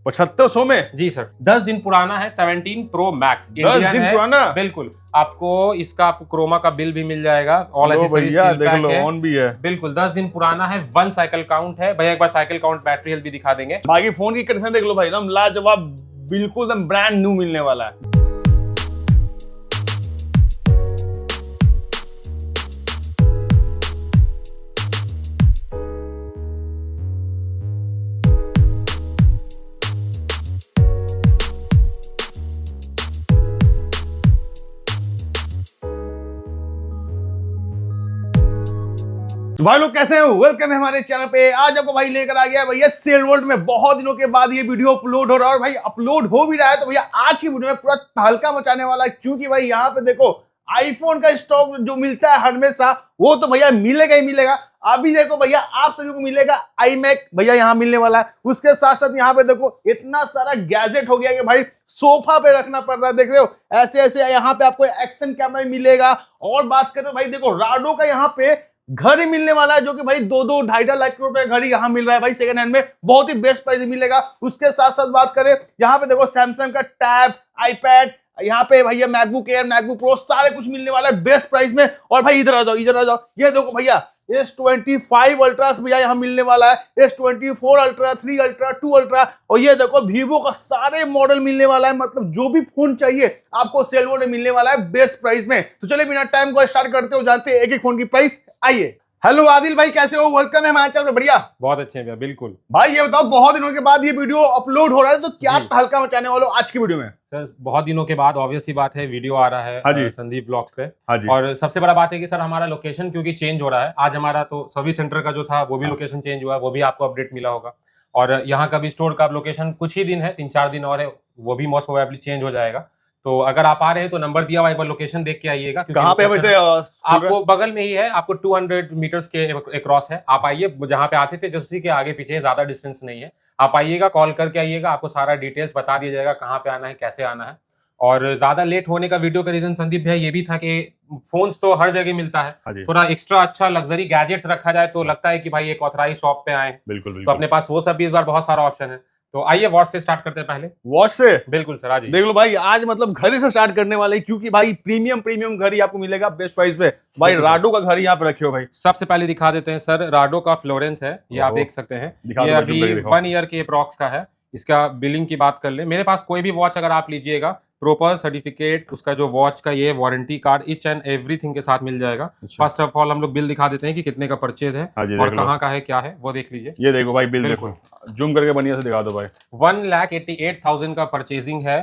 7500 में जी सर, 10 दिन पुराना है, 17 प्रो मैक्स 10 दिन पुराना। बिल्कुल। आपको इसका आपको क्रोमा का बिल भी मिल जाएगा, ऑल एसेसरीज भैया सील देख पैक लो, है। ऑन भी है। बिल्कुल 10 दिन पुराना है, 1 साइकिल काउंट है भैया। एक बार साइकिल काउंट बैटरी हेल्थ भी दिखा देंगे। बाकी फोन की कंडीशन देख लो भाई, एकदम लाजवाब, बिल्कुल एकदम ब्रांड न्यू मिलने वाला है। तो भाई लोग कैसे हैं, वेलकम है हमारे चैनल पे। आज आपको भाई लेकर आ गया भैया सेल वर्ल्ड में। बहुत दिनों के बाद ये वीडियो अपलोड हो रहा है, और भाई अपलोड हो भी रहा है तो भैया आज की वीडियो में पूरा तहलका मचाने वाला है। क्योंकि भाई यहाँ पे देखो आईफोन का स्टॉक जो मिलता है हमेशा, वो तो भैया मिलेगा ही मिलेगा। अभी देखो भैया आप सभी को मिलेगा iMac भैया यहाँ मिलने वाला है। उसके साथ साथ यहाँ पे देखो इतना सारा गैजेट हो गया कि भाई सोफा पे रखना पड़ रहा है। देख रहे हो ऐसे ऐसे यहाँ पे आपको एक्शन कैमरा मिलेगा। और बात करें भाई देखो राडो का यहाँ पे घर ही मिलने वाला है, जो कि भाई 2-2 2.5 लाख रुपए घर ही यहाँ मिल रहा है भाई सेकंड हैंड में। बहुत ही बेस्ट प्राइस मिलेगा। उसके साथ साथ बात करें यहाँ पे देखो सैमसंग का टैब, आईपैड, यहाँ पे भैया मैकबुक एयर, मैकबुक प्रो सारे कुछ मिलने वाला है बेस्ट प्राइस में। और भाई इधर आ जाओ, इधर आ जाओ, ये देखो भैया S25 अल्ट्रा भैया यहाँ मिलने वाला है। S24 अल्ट्रा, 3 अल्ट्रा, 2 अल्ट्रा, और ये देखो वीवो का सारे मॉडल मिलने वाला है। मतलब जो भी फोन चाहिए आपको सेल वर्ल्ड में मिलने वाला है बेस्ट प्राइस में। तो चलिए बिना टाइम को स्टार्ट करते हो, जानते हैं एक एक फोन की प्राइस। आइए। हेलो आदिल भाई, कैसे हो? वेलकम है हमारे चैनल पे। बढ़िया, बहुत अच्छे हैं भैया। बिल्कुल भाई ये बताओ बहुत दिनों के बाद ये वीडियो अपलोड हो रहा है, तो क्या तहलका मचाने वाले हो आज की वीडियो में? सर, बहुत दिनों के बाद ऑब्वियस ही बात है वीडियो आ रहा है। हाँ जी। संदीप ब्लॉग्स पे। हाँ जी। और सबसे बड़ा बात है कि सर हमारा लोकेशन क्योंकि चेंज हो रहा है। आज हमारा तो सर्विस सेंटर का जो था वो भी लोकेशन चेंज हुआ है, वो भी आपको अपडेट मिला होगा। और यहाँ का भी स्टोर का लोकेशन कुछ ही दिन है, 3-4 दिन और है, वो भी मोस्ट प्रोबेबली चेंज हो जाएगा। तो अगर आप आ रहे हैं तो नंबर दिया हुआ, एक बार लोकेशन देख के आइएगा। कहाँ पे वैसे? आपको बगल में ही है, आपको 200 मीटर्स के क्रॉस है। आप आइए, जहाँ पे आते थे जस्ट उसी के आगे पीछे, ज्यादा डिस्टेंस नहीं है। आप आइएगा, कॉल करके आइएगा, आपको सारा डिटेल्स बता दिया जाएगा कहाँ पे आना है, कैसे आना है। और ज्यादा लेट होने का वीडियो का रीजन संदीप भैया ये भी था कि फोन्स तो हर जगह मिलता है, थोड़ा एक्स्ट्रा अच्छा लग्जरी गैजेट्स रखा जाए तो लगता है कि भाई एक ऑथराइज शॉप पे आए। बिल्कुल तो अपने पास वो सब भी इस बार बहुत सारा ऑप्शन है। तो आइए वॉच से स्टार्ट करते हैं पहले। वॉच से? बिल्कुल सर, आज देख लो भाई, आज मतलब घर से स्टार्ट करने वाले, क्योंकि भाई प्रीमियम घर ही आपको मिलेगा बेस्ट प्राइस पे। भाई राडो का घर ही यहाँ पे रखे हो भाई। सबसे पहले दिखा देते हैं सर, राडो का फ्लोरेंस है, ये आप देख सकते हैं। ये अभी 1 ईयर के अप्रॉक्स का है। इसका बिलिंग की बात कर ले, मेरे पास कोई भी वॉच अगर आप लीजिएगा, प्रॉपर सर्टिफिकेट, उसका जो वॉच का ये warranty card, each and everything के साथ मिल जाएगा। फर्स्ट ऑफ ऑल हम लोग बिल दिखा देते हैं कि कितने का परचेज है और कहाँ का है, क्या है वो देख लीजिए। ये देखो भाई बिल, देखो जूम करके बढ़िया से दिखा दो भाई। 1,88,000 का परचेजिंग है।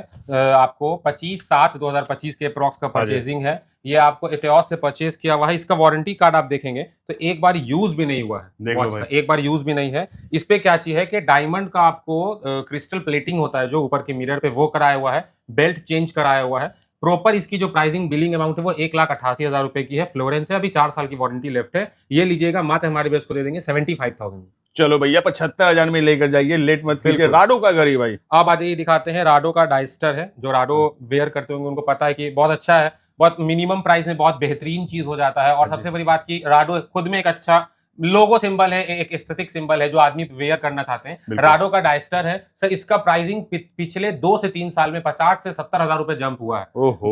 आपको 25/7/2025 के अप्रॉक्स का परचेजिंग है। ये आपको एटेओस से परचेज किया हुआ है। इसका वारंटी कार्ड आप देखेंगे तो एक बार यूज भी नहीं हुआ है वॉच का, एक बार यूज भी नहीं है। इस पे क्या चीज है कि डायमंड का आपको क्रिस्टल प्लेटिंग होता है जो ऊपर के मिरर पे, वो कराया हुआ है। बेल्ट चेंज कराया हुआ है। प्रॉपर इसकी जो प्राइसिंग बिलिंग अमाउंट है वो 1,88,000 रुपए की है। फ्लोरेंस है, अभी 4 साल की वारंटी लेफ्ट है। ये लीजिएगा, मात्र हमारे बेस को दे देंगे 75,000। चलो भैया 75,000 में लेकर जाइए, लेट मत कीजिए। राडो का घर ही भाई। अब आ जाइए, दिखाते हैं राडो का डाइस्टर है। जो राडो वेयर करते होंगे उनको पता है कि बहुत अच्छा है, बहुत मिनिमम प्राइस में बहुत बेहतरीन चीज हो जाता है। और सबसे बड़ी बात की राडो खुद में एक अच्छा लोगो सिंबल है, एक एस्थेटिक सिंबल है जो आदमी वेयर करना चाहते हैं। राडो का डाइस्टर है सर। इसका प्राइसिंग पिछले 2 से 3 साल में 50 से 70,000 रुपए जंप हुआ है।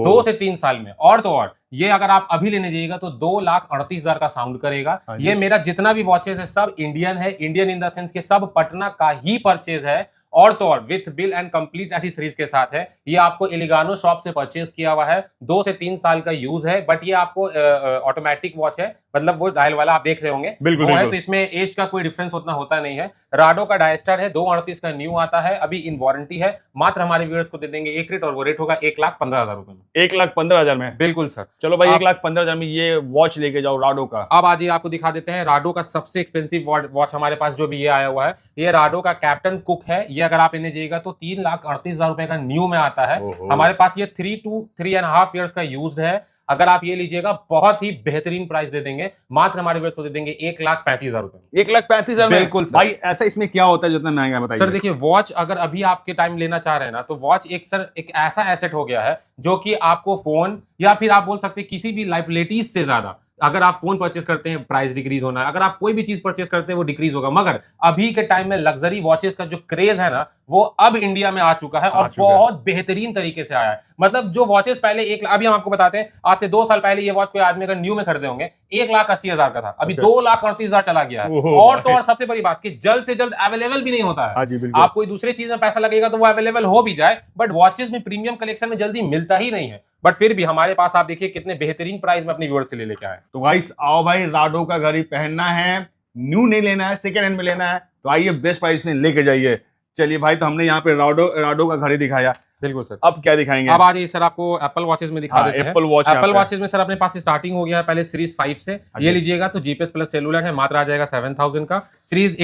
2 से 3 साल में। और तो और ये अगर आप अभी लेने जाइएगा तो 2,38,000 का साउंड करेगा। ये मेरा जितना भी वॉचेस है सब इंडियन है। इंडियन इन द सेंस के सब पटना का ही परचेज है। और तो और विथ बिल एंड कंप्लीट ऐसी सीरीज के साथ है। ये आपको एलिगानो शॉप से परचेज किया हुआ है। 2 से 3 साल का यूज है, बट ये आपको ऑटोमेटिक वॉच है, मतलब वो डायल वाला आप देख रहे होंगे वो है। तो इसमें एज का कोई डिफरेंस उतना होता नहीं है। राडो का डायस्टर है, 2,38 का न्यू आता है, अभी इन वारंटी है। मात्र हमारे व्यूअर्स को दे देंगे एक रेट, और वो रेट होगा 1,15,000 रुपए में। 1,15,000 में? बिल्कुल सर। चलो भाई 1,15,000 में ये वॉच लेके जाओ राडो का। अब आज आपको दिखा देते हैं राडो का सबसे एक्सपेंसिव वॉच हमारे पास जो भी ये आया हुआ है। ये राडो का कैप्टन कुक है। ये अगर आप लेने जाइएगा तो 3,38,000 रुपए का न्यू में आता है। हमारे पास ये 3 to 3.5 ईयर्स का यूज्ड है। अगर आप ये लीजिएगा बहुत ही बेहतरीन प्राइस दे देंगे। मात्र हमारे व्यूअर्स को दे देंगे 1,35,000 रुपए। 1,35,000 में? बिल्कुल भाई ऐसा इसमें क्या होता है जो इतना महंगा, बताइए सर। देखिए, वॉच अगर अभी आपके टाइम लेना चाह रहे हैं ना, तो वॉच एक ऐसा एसेट हो गया है जो कि आपको फोन या फिर आप बोल सकते हैं किसी भी लाइबिलिटीज से ज्यादा अगर आप फोन परचेस करते हैं प्राइस डिक्रीज होना है, अगर आप कोई भी चीज परचेस करते हैं वो डिक्रीज होगा। मगर अभी के टाइम में लग्जरी वॉचेस का जो क्रेज है ना, वो अब इंडिया में आ चुका है और बहुत बेहतरीन तरीके से आया है। मतलब जो वॉचेस पहले अभी हम आपको बताते हैं, आज से 2 साल पहले ये वॉच कोई आदमी अगर न्यू में खरीदे होंगे 1,80,000 का था, अभी 2,38,000 चला गया है। और तो और सबसे बड़ी बात कि जल्द से जल्द अवेलेबल भी नहीं होता है। आप कोई दूसरे चीज में पैसा लगेगा तो वो अवेलेबल हो भी जाए, बट वॉचेस में प्रीमियम कलेक्शन में जल्दी मिलता ही नहीं है। बट फिर भी हमारे पास आप देखिए कितने बेहतरीन प्राइस में अपने व्यूअर्स के लिए लेके आए। तो गाइस आओ भाई, राडो का घड़ी पहनना है, न्यू नहीं लेना है, सेकंड हैंड में लेना है, तो आइए बेस्ट प्राइस में लेके जाइए। चलिए भाई, तो हमने यहाँ पे राडो का घड़ी दिखाया। बिल्कुल सर, अब क्या दिखाएंगे? अब आ जाइए सर, आपको एप्पल वॉचेस में दिखा देते हैं। एप्पल वॉचेस में सर अपने पास स्टार्टिंग हो गया है पहले सीरीज 5 से। ये लीजिएगा तो जीपीएस प्लस सेलुलर है, मात्र आ जाएगा 7,000 का। सीरीज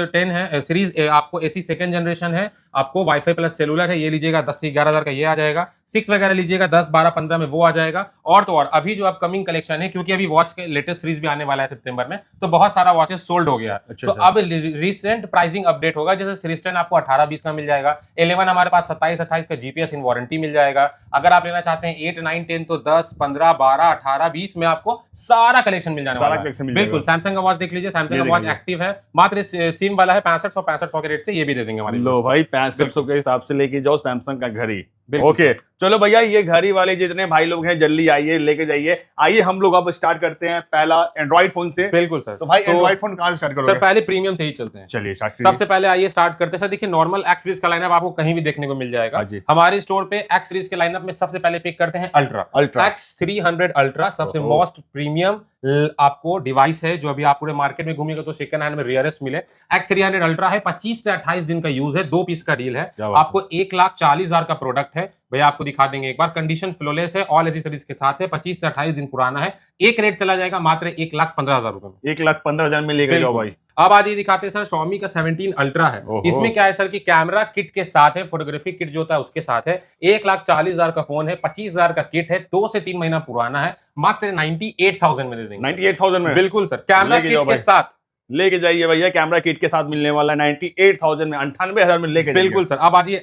10 है, सीरीज आपको एसी सेकंड जनरेशन है, आपको वाईफाई प्लस सेलुलर है, ये लीजिएगा 10 से 11,000 का ये आ जाएगा। 6 वगैरह लीजिएगा 10, 12, 15 में वो आ जाएगा। और तो और अभी जो अपकमिंग कलेक्शन है, क्योंकि अभी वॉच के लेटेस्ट सीरीज भी आने वाला है सितंबर में, तो बहुत सारा वॉचेस सोल्ड हो गया है। तो अब रिसेंट प्राइसिंग अपडेट होगा। जैसे सीरीज 10 आपको 18-20 का मिल जाएगा, 11 हमारे पास 27-28 का जीपीएस वारंटी मिल जाएगा। अगर आप लेना चाहते हैं 8, 9, 10 तो 10, 15, 12, 18, 20 में आपको सारा कलेक्शन मिल जाने वाला है। बिल्कुल, सैमसंग का वॉच देख लीजिए, सैमसंग का वॉच एक्टिव है, मात्र सिम वाला है 6500 के रेट से, ये भी दे देंगे हमारे। लो भाई, 6500 के हिसाब से लेके जाओ सैमसंग का घड़ी। ओके चलो भैया, ये घड़ी वाले जितने भाई लोग हैं जल्दी आइए लेके जाइए। आइए हम लोग अब स्टार्ट करते हैं पहला एंड्रॉइड फोन से। बिल्कुल सर, तो भाई एंड्रॉइड फोन कहां से स्टार्ट करोगे? सर पहले प्रीमियम से ही चलते हैं। चलिए सबसे पहले आइए स्टार्ट करते हैं सर। देखिए नॉर्मल एक्स सीरीज का लाइनअप आपको कहीं भी देखने को मिल जाएगा। हमारे स्टोर पे एक्स सीरीज के लाइनअप में सबसे पहले पिक करते हैं अल्ट्रा X300 अल्ट्रा, सबसे मोस्ट प्रीमियम आपको डिवाइस है जो अभी आप पूरे मार्केट में घूमिएगा तो सेकंड हैंड में रेयरेस्ट मिले। X300 अल्ट्रा है, 25 से 28 दिन का यूज है, 2 पीस का डील है, आपको 1,40,000 का प्रोडक्ट है। भैया आपको दिखा देंगे एक बार, कंडीशन फ्लोलेस है, ऑल एसेसरीज के साथ है, 25 से 28 दिन पुराना है, एक रेट चला जाएगा मात्र 1,15,000 रुपए में। 1,15,000 में लेके जाओ भाई। अब आज ये दिखाते हैं सर Xiaomi का 17 अल्ट्रा है। इसमें क्या है सर कि कैमरा किट के साथ है, फोटोग्राफी किट जो होता है उसके साथ है, 1,40,000 का फोन है, 25,000 का किट है, 2 से 3 महीना पुराना है, मात्र 98,000 में दे देंगे। 98,000 में? बिल्कुल सर, कैमरा किट के साथ लेके जाइए भैया, कैमरा किट के साथ मिलने वाला 98,000 में, 98,000 में लेके। बिल्कुल सर। अब आजिए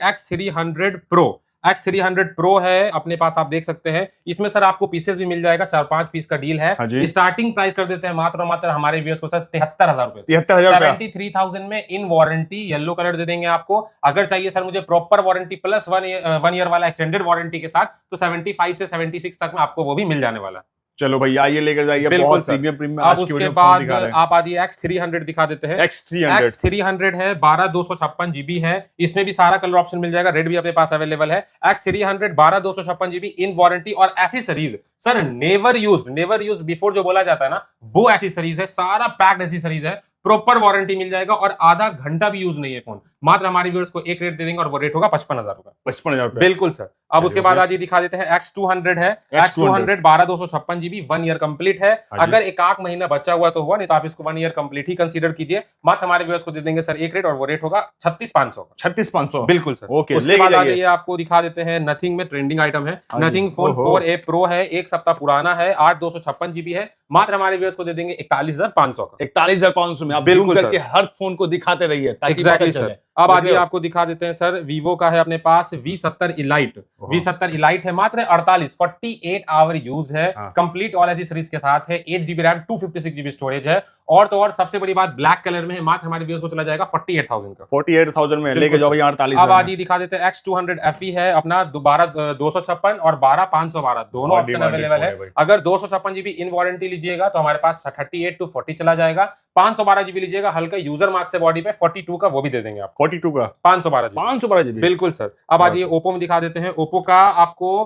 X300 Pro है अपने पास, आप देख सकते हैं। इसमें सर आपको पीसेस भी मिल जाएगा, 4-5 पीस का डील है। स्टार्टिंग प्राइस कर देते हैं मात्र हमारे व्यूअर्स को सर 73,000 रुपए। 73,000 में इन वारंटी येलो कलर दे देंगे आपको। अगर चाहिए सर मुझे प्रॉपर वारंटी प्लस 1 ईयर वाला एक्सटेंडेड वारंटी के साथ, तो 75 से 76 तक में आपको वो भी मिल जाने वाला है। चलो भैया आइए लेकर जाइए, बहुत प्रीमियम। अब उसके बाद आप आइए X300 दिखा देते हैं। X300 है, 12/256 GB है, इसमें भी सारा कलर ऑप्शन मिल जाएगा, रेड भी अपने पास अवेलेबल है। X300 12/256 GB इन वारंटी और accessories sir never used before जो बोला जाता है ना, वो एसेसरीज है, सारा पैक्ड एसेसरीज है, प्रॉपर वारंटी मिल जाएगा और आधा घंटा भी यूज नहीं है फोन। मात्र हमारे व्यूअर्स को एक रेट दे देंगे और वो रेट होगा 55,000 रुपए। 55,000 बिल्कुल सर। अब उसके बाद आज ये दिखा देते हैं X200 है, X200 12/256 GB, 1 ईयर कंप्लीट है। अगर एक आध महीना बचा हुआ तो हुआ, नहीं तो आप इसको 1 ईयर कंप्लीट ही कंसीडर कीजिए। मात्र हमारे व्यूअर्स को दे देंगे सर एक रेट और वो रेट होगा 36,500। 36,500 बिल्कुल सर। उसके बाद आज ये आपको दिखा देते हैं नथिंग में ट्रेंडिंग आइटम है, नथिंग फोन 4A Pro है, 1 सप्ताह पुराना है, 8/256 GB है, मात्र हमारे व्यूअर्स को दे देंगे 41,500 का। 41,500 में आप बिल्कुल करके हर फोन को दिखाते रहिए ताकि एग्जैक्टली सर। अब आज आपको दिखा देते हैं सर, वीवो का है अपने पास V70 इलाइट है, मात्र 48 आवर यूज है, कंप्लीट ऑल एसेसरीज के साथ है, 8 GB रैम, 256 GB स्टोरेज है। और तो और सबसे बड़ी बात ब्लैक कलर में है, मात्र हमारे व्यूअर्स को चला जाएगा 48,000 का। 48,000 में लेके जाओ भैया 48,000। अब आज दिखा देते हैं X200 FE है अपना, 12/256 और 12/512 दोनों ऑप्शन अवेलेबल है। अगर 256 GB इन वारंटी लीजिएगा तो हमारे पास 38 to 40 चला जाएगा, 512 GB लीजिएगा हल्का यूजर मार्क से बॉडी पे, 42 का वो भी दे देंगे आपको। 42 का 512 GB बिल्कुल सर। अब आज ये ओप्पो में दिखा देते हैं। ओप्पो का आपको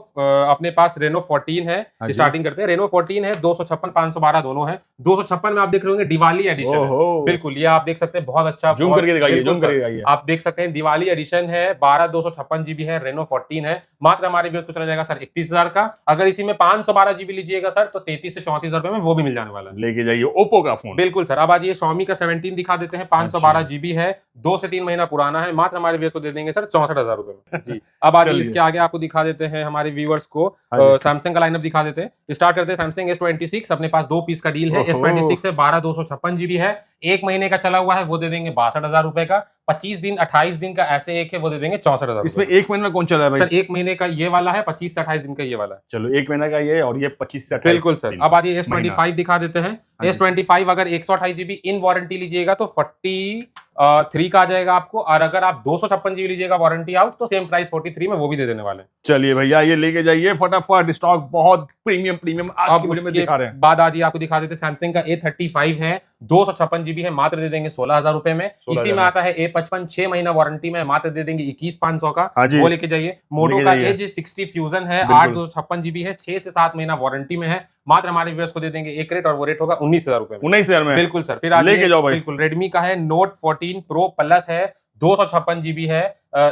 अपने पास रेनो 14 है, स्टार्टिंग करते हैं। रेनो 14 है, 256 512 दोनों है। 256 में आप देख रहे होंगे दिवाली एडिशन है, बिल्कुल ये आप देख सकते हैं, बहुत अच्छा। जूम करके दिखाइए, जूम करके दिखाइए। आप देख सकते हैं दिवाली एडिशन है, 12/256 GB है, रेनो 14 है, मात्र हमारे व्यूअर्स को चला जाएगा सर 31,000 का। अगर इसी में 512 GB लीजिएगा सर तो 33 से 34,000 रुपए में वो भी मिल जाने वाला है। लेके जाइए ओप्पो का फोन। बिल्कुल सर। अब आज ये Xiaomi का 17 दिखा देते हैं, 512 GB है, 2 से 3 महीना पुराना है, मात्र हमारे व्यूअर्स को दे देंगे सर 64,000 रुपए में जी। अब आज इसके आगे आपको दिखा देते हैं हमारे व्यूअर्स को सैमसंग का लाइनअप दिखा देते हैं। स्टार्ट करते हैं सैमसंग S26, अपने पास 2 पीस का डील है। S26 है, 12/256 GB है, 1 महीने का चला हुआ है, वो दे देंगे 62,000 रुपए का। 25 दिन 28 दिन का ऐसे एक है, वो दे देंगे 64,000। इसमें एक महीने में कौन चला है भाई? सर एक महीने का ये वाला है, 25 से 28 दिन का ये वाला है। चलो एक महीने का ये और ये 25 से 28 बिल्कुल सर। अब आज ये S25 दिखा देते हैं। S25 अगर 128 GB इन वारंटी लीजिएगा तो 43 का आ जाएगा आपको, और अगर आप 256 GB लीजिएगा वारंटी आउट तो सेम प्राइस 43 में वो भी दे देने वाले हैं। चलिए भैया ये लेके जाइए फटाफट, स्टॉक बहुत प्रीमियम आज की वीडियो में दिखा रहे हैं। बाद आज ये आपको दिखा देते हैं सैमसंग का A35 है, 256 GB है, मात्र दे देंगे 16,000 रुपए में। इसी में आता है A55 6 महीना वारंटी में, मात्र दे देंगे 21,500 का, वो लेके जाइए। मोटो का A60 फ्यूजन है, 8 GB है, 6 से 7 महीना वारंटी में है, मात्र हमारे व्यूअर्स को दे देंगे एक रेट, और वो रेट होगा 19,000 रुपए में। 19,000 में बिल्कुल सर। फिर लेके जाओ भाई। बिल्कुल रेडमी का है Note 14 Pro Plus है, 256 GB है,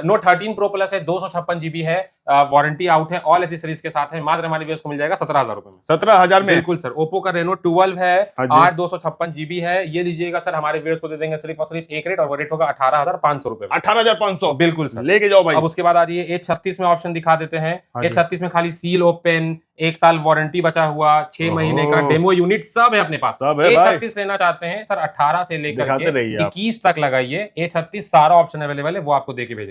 Note 13 Pro Plus है, 256 GB है, वारंटी आउट है, ऑल एसेसरीज के साथ है, मात्र हमारे व्यूअर्स को मिल जाएगा 17,000 रुपए में। 17,000 में बिल्कुल सर। ओप्पो का Reno 12 है, 8 256 GB है, ये लीजिएगा सर, हमारे व्यूअर्स को दे देंगे सिर्फ और सिर्फ एक रेट, और वो रेट होगा 18,500 रुपए में। 18,500 बिल्कुल सर, लेके जाओ भाई। अब उसके बाद आज ये A36 में ऑप्शन दिखा देते हैं। A36 में खाली सील ओपन, 1 साल वारंटी बचा हुआ, 6 महीने का डेमो यूनिट सब है अपने पास। A36 लेना चाहते हैं सर, 18 से लेकर के 21 तक लगाइए। A36 सारा ऑप्शन अवेलेबल है, वो आपको देके भेजेंगे।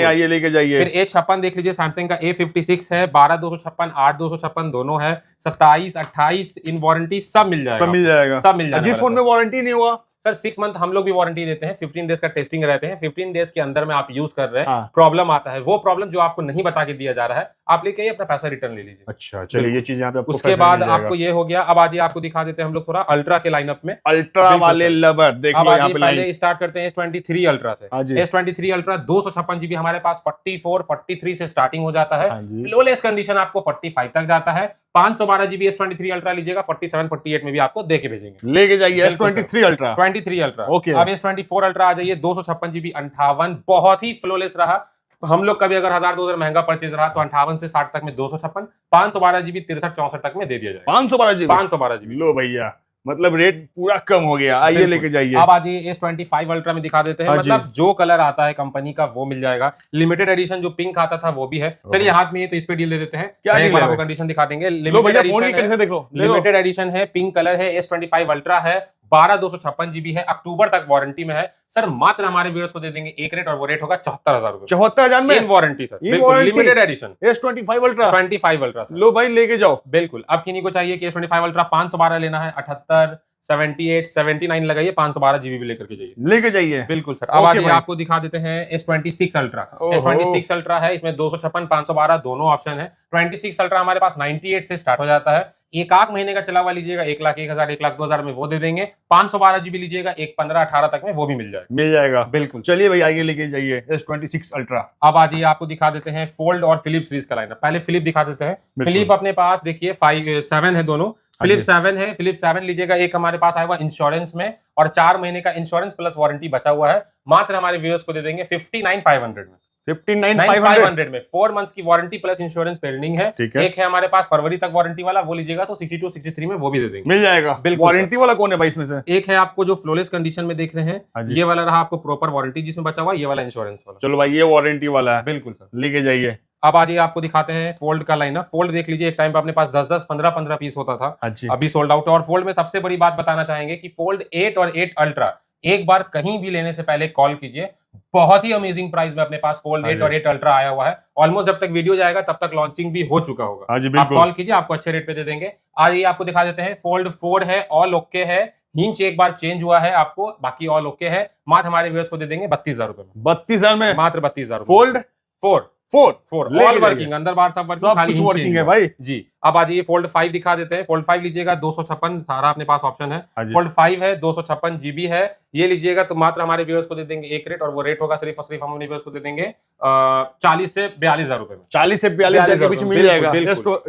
आइए लेके जाइए। फिर A56 देख लीजिए, सैमसंग का A56 है, 12 256 8 256 दोनों है, 27 28 इन वारंटी सब मिल जाएगा, सब मिल जाएगा। जिस फोन में वारंटी नहीं हुआ सर 6 मंथ हम लोग भी वारंटी देते हैं, 15 डेज का टेस्टिंग रहते हैं, 15 डेज के अंदर में आप यूज कर रहे हैं, प्रॉब्लम आता है, वो प्रॉब्लम जो आपको नहीं बता के दिया जा रहा है, आप लेके आइए, अपना पैसा रिटर्न ले लीजिए। अच्छा चलिए, ये चीज यहाँ पे आपको उसके बाद आपको ये हो गया। अब आज आपको दिखा देते हैं हम लोग थोड़ा अल्ट्रा के लाइनअप में, अल्ट्रा वाले लवर देखिए यहाँ पे। पहले स्टार्ट करते हैं S23 अल्ट्रा से। S23 अल्ट्रा 256 GB हमारे पास 44 43 से स्टार्टिंग हो जाता है, फ्लोलेस कंडीशन आपको 45 तक जाता है। 512 GB S23 अल्ट्रा लीजिएगा, 47 48 में भी आपको देके भेजेंगे। लेके जाइए S23 अल्ट्रा। 23 अल्ट्रा अब S24 अल्ट्रा आ जाइए, 256 GB 58, बहुत ही फ्लोलेस रहा। तो हम लोग कभी अगर 1000-2000 महंगा परचेज रहा तो 58 से 60 तक में 256, 512 GB 63 64 तक में दे दिया जाएगा। 512 GB लो भैया, मतलब रेट पूरा कम हो गया। आइए लेके जाइए। अब आज ये S25 अल्ट्रा में दिखा देते हैं, मतलब जो कलर आता है कंपनी का वो मिल जाएगा। लिमिटेड एडिशन जो पिंक आता था वो भी है। चलिए हाथ में ये तो इस पे डील दे देते हैं, क्या कंडीशन दिखा देंगे। लिमिटेड एडिशन है, पिंक कलर है, S25 अल्ट्रा है, 12 256 GB है, अक्टूबर तक वारंटी में है सर, मात्र हमारे व्यूअर्स को दे देंगे एक रेट, और वो रेट होगा 74,000 रुपए। 74,000 में इन वारंटी सर, बिल्कुल limited edition S25 ultra. 25 ultra low भाई लेके जाओ। बिल्कुल। अब किन्हीं को चाहिए कि S25 अल्ट्रा 512 लेना है, 78 78 79 लगाइए, 512 GB भी लेकर के जाइए, लेके जाइए। बिल्कुल सर। अब आज आपको दिखा देते हैं S26 अल्ट्रा। S26 अल्ट्रा है, इसमें 256 512 दोनों ऑप्शन है। 26 अल्ट्रा हमारे पास 98 से स्टार्ट हो जाता है, एक आध महीने का चला हुआ लीजिएगा 1,01,000 1,02,000 में वो दे देंगे। 512 GB लीजिएगा 1,15 18 तक में वो भी मिल जाएगा। बिल्कुल। चलिए भाई आइए लेके जाइए S26 अल्ट्रा। अब आज ये आपको दिखा देते हैं फोल्ड और फिलिप सीरीज का लाइनअप। पहले फिलिप दिखा देते हैं। फिलिप अपने पास देखिए 7 है दोनों, फिलिप 7 है। फिलिप 7 लीजिएगा, एक हमारे पास आया हुआ इंश्योरेंस में, और 4 महीने का इंश्योरेंस प्लस वारंटी बचा हुआ है, मात्र हमारे व्यूअर्स को दे देंगे 59,500 में। 59,500 में 4 मंथ्स की वारंटी प्लस इंश्योरेंस पेंडिंग है। एक है हमारे पास फरवरी तक वारंटी वाला, वो लीजिएगा तो 62 63 में वो भी दे देंगे, मिल जाएगा। बिल्कुल। वारंटी वाला कौन है भाई इसमें से? एक है आपको जो फ्लोलेस कंडीशन में देख रहे हैं, ये वाला रहा आपको प्रॉपर वारंटी जिसमें बचा हुआ, ये वाला इंश्योरेंस वाला। चलो भाई ये वारंटी वाला है। बिल्कुल सर, लेके जाइए। अब आज ये आपको दिखाते हैं फोल्ड का लाइनअप। फोल्ड देख लीजिए, एक टाइम पे अपने पास 10 15 पीस होता था, अभी सोल्ड आउट है। और फोल्ड में सबसे बड़ी बात बताना चाहेंगे कि फोल्ड 8 और 8 अल्ट्रा एक बार कहीं भी लेने से पहले कॉल कीजिए, बहुत ही अमेजिंग प्राइस में अपने पास फोल्ड 8 और 8 अल्ट्रा आया हुआ है। ऑलमोस्ट जब तक वीडियो जाएगा तब तक लॉन्चिंग भी हो चुका होगा। आप कॉल कीजिए, आपको अच्छे रेट पे दे देंगे। आज ये आपको दिखा देते हैं, फोल्ड 4 है, ऑल ओके है, हिंच एक बार चेंज हुआ है आपको, बाकी ऑल ओके है, मात्र हमारे व्यूअर्स को दे देंगे 32,000 रुपए में। 32,000 में मात्र 32,000 फोल्ड 4 ऑल वर्किंग, अंदर बाहर सब वर्किंग, खाली वर्किंग है भाई जी। अब आज ये फोल्ड 5 दिखा देते हैं। फोल्ड 5 लीजिएगा, 256 सारा अपने पास ऑप्शन है। फोल्ड 5 है, 256 GB है, ये लीजिएगा तो मात्र हमारे व्यूअर्स को दे देंगे एक रेट, और वो रेट होगा सिर्फ और सिर्फ हम अपने व्यूअर्स को दे देंगे 40 से 42,000 रुपए में। 40 से 42,000 के बीच में मिल जाएगा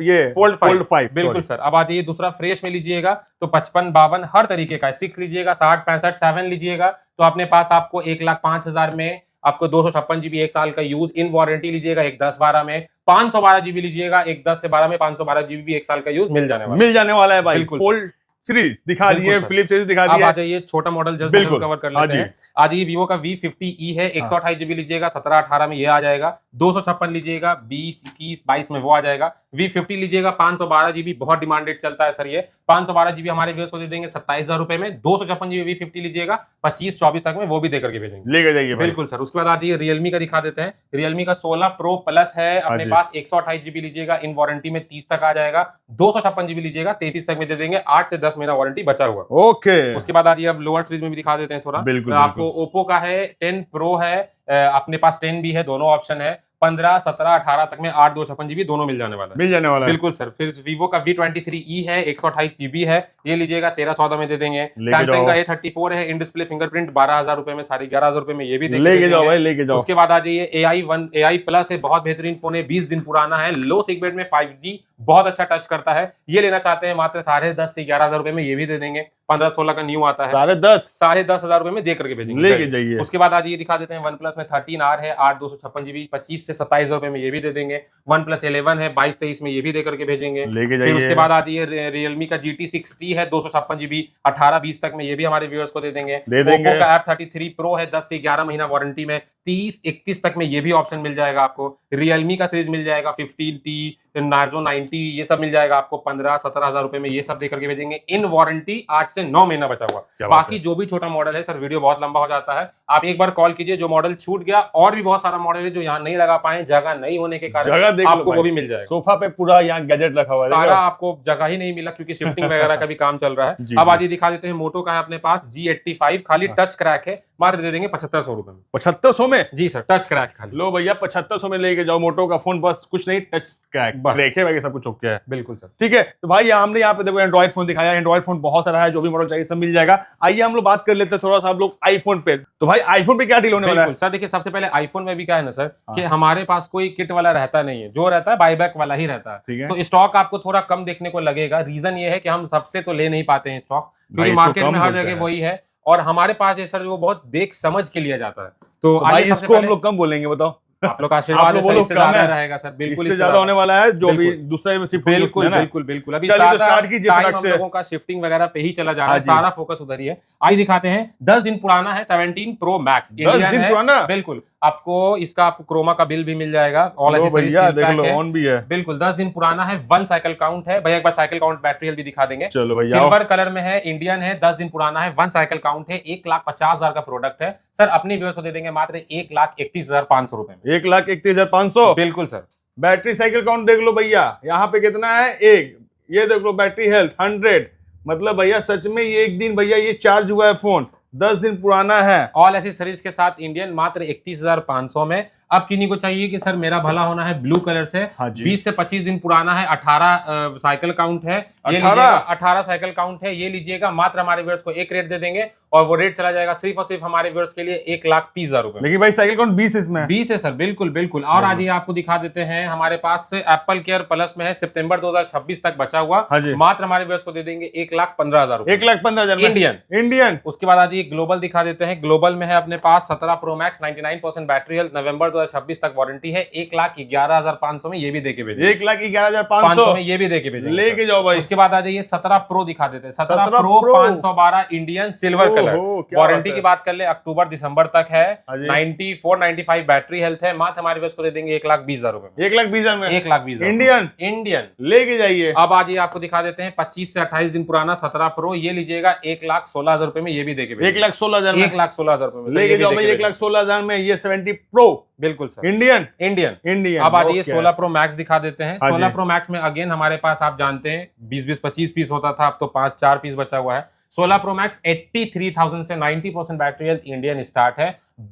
ये फोल्ड 5। बिल्कुल सर। अब आज ये दूसरा फ्रेश में लीजिएगा तो 55 52 हर तरीके का है। 6 लीजिएगा, 60 65 7 लीजिएगा तो अपने पास आपको 1,05,000 में आपको 256 GB 1 साल का यूज इन वारंटी लीजिएगा, एक 10-12 में 512 GB लीजिएगा, एक 10 से 12 में 512 GB भी 1 साल का यूज मिल जाने वाला है भाई। फोल्ड सीरीज दिखा बिल्कुल दिए, सर। फ्लिप सीरीज दिखा अब दिया। आ जाइए छोटा मॉडल जल्द से बिल्कुल। जल्द कवर कर हाँ लेते जी। हैं। आ जाइए वीवो का V50e है, 128 जीबी लीजिएगा 17-18 में ये आ जाएगा, 256 लीजिएगा 20-21-22 में वो आ जाएगा। V50 लीजिएगा 512 जीबी, बहुत डिमांडेड चलता है सर ये, 512 जीबी हमारे व्यूअर्स को दे देंगे 27,000 रुपए में। 256 जीबी V50 लीजिएगा 25-24 तक में वो भी देकर के भेजेंगे। लेके जाइए भाई। बिल्कुल सर। उसके बाद आ जाइए रियलमी का दिखा देते हैं। रियलमी का 16 प्रो प्लस है अपने जी। पास, 128 जीबी लीजिएगा, इन वारंटी में 30 तक आ जाएगा। 256 जीबी लीजिएगा 33 तक में दे देंगे, 8 से 10 महीना वारंटी बचा हुआ। ओके। उसके बाद आ जाइए अब लोअर सीरीज में भी दिखा देते हैं थोड़ा। बिल्कुल, आपको ओप्पो का है 10 प्रो है, अपने पास 10 भी है, दोनों ऑप्शन है। 15, 17, 18 तक में 8, 256 जीबी दोनों मिल जाने वाला है। मिल जाने वाला है। बिल्कुल सर। फिर वीवो का V23e है, 128 जीबी है, ये लीजिएगा 13-14 में दे देंगे। लेके सैमसंग जाओ। का A34 है, इन डिस्प्ले फिंगरप्रिंट 12,000 रुपए में, 11,500 रुपए में ये भी लेके जाओ भाई, लेके जाओ। उसके बाद आ जाइए AI प्लस है, बहुत बेहतरीन फोन है, 20 दिन पुराना है, लो सेगमेंट में 5G बहुत अच्छा टच करता है। ये लेना चाहते हैं मात्र 10,500 से 11,000 रुपए में, ये भी दे देंगे। 15-16 का न्यू आता है, 10,500 10,500 रुपए में दे करके भेजेंगे। लेके जाइए। उसके बाद आज ये दिखा देते हैं वन प्लस में 13R है, 8, 256 जीबी, 25 से 27 रुपए में ये भी दे देंगे। वन प्लस 11 है, 22-23 में ये भी दे करके भेजेंगे। लेके फिर जाइए। उसके बाद आज ये रियलमी का GT60 है, 256 जीबी, 18-20 तक में ये भी हमारे व्यूअर्स को दे देंगे। दे देंगे। ओप्पो का F33 Pro है, 10 से 11 महीना वारंटी में, 30-31 तक में ये भी ऑप्शन मिल जाएगा आपको। रियलमी का सीरीज मिल जाएगा 15T, नार्जो 90, ये सब मिल जाएगा आपको 15-17 हजार रुपए में, ये सब देकर के भेजेंगे। इन वारंटी 8 से 9 महीना बचा हुआ। क्या बात बाकी जो भी छोटा मॉडल है सर, वीडियो बहुत लंबा हो जाता है, आप एक बार कॉल कीजिए, जो मॉडल छूट गया, और भी बहुत सारा मॉडल है जो यहाँ नहीं लगा पाए, जगह नहीं होने के जगह कारण देख लो आपको भाई। वो भी मिल जाएगा। सोफा पे पूरा यहाँ गैजेट रखा हुआ है, सारा देखो। आपको जगह ही नहीं मिला क्योंकि शिफ्टिंग वगैरह का भी काम चल रहा है। जी, अब जी। आज ये दिखा देते हैं, मोटो का है अपने पास G85, खाली टच क्रैक है, मात्र दे देंगे 7500 रुपए में। 7500 में? जी सर, टच क्रैक खाली। लो भैया 7500 में लेके जाओ मोटो का फोन, बस कुछ नहीं, टच क्रैक बस। देखे भाई, सब कुछ ओके है। बिल्कुल सर। ठीक है, तो भाई हमने यहाँ पे देखो एंड्रॉइड फोन दिखाया, एंड्रॉइड फोन बहुत सारा है, जो भी मॉडल चाहिए सब मिल जाएगा। आइए हम लोग बात कर लेते हैं थोड़ा सा आप लोग आईफोन पे। तो भाई आईफोन पे क्या डील होने वाला है? बिल्कुल सर, देखिए सबसे पहले आईफोन में भी क्या है ना सर, कि हमारे पास कोई किट वाला रहता नहीं है, जो रहता है बाईबैक वाला ही रहता ठीक है। है। तो स्टॉक आपको थोड़ा कम देखने को लगेगा। रीजन ये है कि हम सबसे तो ले नहीं पाते हैं स्टॉक, भाई क्योंकि इसको मार्केट कम में हर बोलते जगह हैं। वही है, और हमारे पास ये सर वो बहुत देख समझ के लिया जाता है। तो भाई आइए सबसे इसको हम पहले लोग कम बोलेंगे, बताओ। आप लोग का आशीर्वाद है लोग सर, बोलो इससे कम ज्यादा है। रहेगा सर, बिल्कुल इससे ज्यादा होने वाला है, जो भी बिल्कुल। दूसरे में शिफ्ट बिल्कुल बिल्कुल बिल्कुल। अभी चलिए तो ज्यादा स्टार्ट कीजिए टाइम फटाक हम से। लोगों का शिफ्टिंग वगैरह पे ही चला जा रहा हाँ है, जी। सारा फोकस उधर ही है। आइए दिखाते हैं, 10 दिन पुराना है, 17 प्रो मैक्स 10 दिन पुराना? बिल्कुल। आपको इसका आपको क्रोमा का बिल भी मिल जाएगा, ऑल लो एसेसरीज भैया सील देख पैक लो, है। ऑन भी है। बिल्कुल 10 दिन पुराना है, 1 साइकिल काउंट है भैया, एक बार साइकिल काउंट बैटरी हेल्थ भी दिखा देंगे। चलो भैया सिल्वर कलर में है, इंडियन है, 10 दिन पुराना है, 1 साइकिल काउंट है, 1,50,000 का प्रोडक्ट है सर। अपनी व्यूअर्स को दे देंगे मात्र 1,31,500 रुपए में। 1,31,500। बिल्कुल सर। बैटरी साइकिल काउंट देख लो भैया, यहाँ पे कितना है? 1। ये देख लो बैटरी हेल्थ 100। मतलब भैया सच में ये एक दिन भैया ये चार्ज हुआ है फोन, 10 दिन पुराना है। ऑल एसेसरीज के साथ इंडियन, मात्र 31,500 में। अब किन्हीं को चाहिए कि सर मेरा भला होना है, ब्लू कलर से, हाँ जी। 20 से 25 दिन पुराना है, 18 साइकिल काउंट है, ये 18? लीजिएगा, 18 साइकिल काउंट है, ये लीजिएगा। मात्र हमारे व्यूअर्स को एक रेट दे देंगे, और वो रेट चला जाएगा सिर्फ और सिर्फ हमारे व्यूअर्स के लिए 1,30,000 रुपए में। लेकिन भाई साइकिल काउंट 20 इसमें है। 20 है सर, बिल्कुल बिल्कुल। और आज ये आपको दिखा देते हैं, हमारे पास एप्पल केयर प्लस में है, सितंबर 2026 तक बचा हुआ, हाँ जी। मात्र हमारे व्यूअर्स को दे देंगे 1,15,000 रुपए। 1,15,000 में इंडियन। इंडियन। उसके बाद आज ये ग्लोबल दिखा देते हैं। ग्लोबल में है अपने पास 17 प्रो मैक्स, 99% बैटरी हेल्थ, नवंबर 2026 तक वारंटी है, 1,11,500 में ये भी देके भेजेंगे। 1,11,500 में ये भी देके भेजेंगे लेके सर। जाओ भाई। उसके बाद आ जाइए 17 प्रो दिखा देते हैं। 17 17 प्रो 512 इंडियन सिल्वर कलर, ओहो, क्या वारंटी बात की है। बात कर ले अक्टूबर दिसंबर तक है, हाँ जी। 94-95 बैटरी हेल्थ है, मात्र हमारे पास को दे देंगे 1,20,000 रुपए में। 1,20,000 में 1,20,000 इंडियन इंडियन। लेके जाइए। अब आज ये आपको दिखा देते हैं 25 से 28 दिन पुराना 17 प्रो, ये लीजिएगा 1,16,000 रुपए में, ये भी देके भेजेंगे। 1,16,000 में 1,16,000 रुपए में सर, ये लेके भी जाओ देके भाई। भेजेंगे। 1,16,000 में ये 70 प्रो बिल्कुल सर, इंडियन इंडियन। इंडियन। अब आज ये ओके। 16 प्रो मैक्स दिखा देते हैं। हाँ 16 जी। प्रो मैक्स में अगेन हमारे पास आप जानते हैं 20-20 25 पीस होता था, अब तो 5-4 पीस बचा हुआ है। 16 प्रो मैक्स 83,000 से 90% बैटरी हेल्थ इंडियन स्टार्ट है,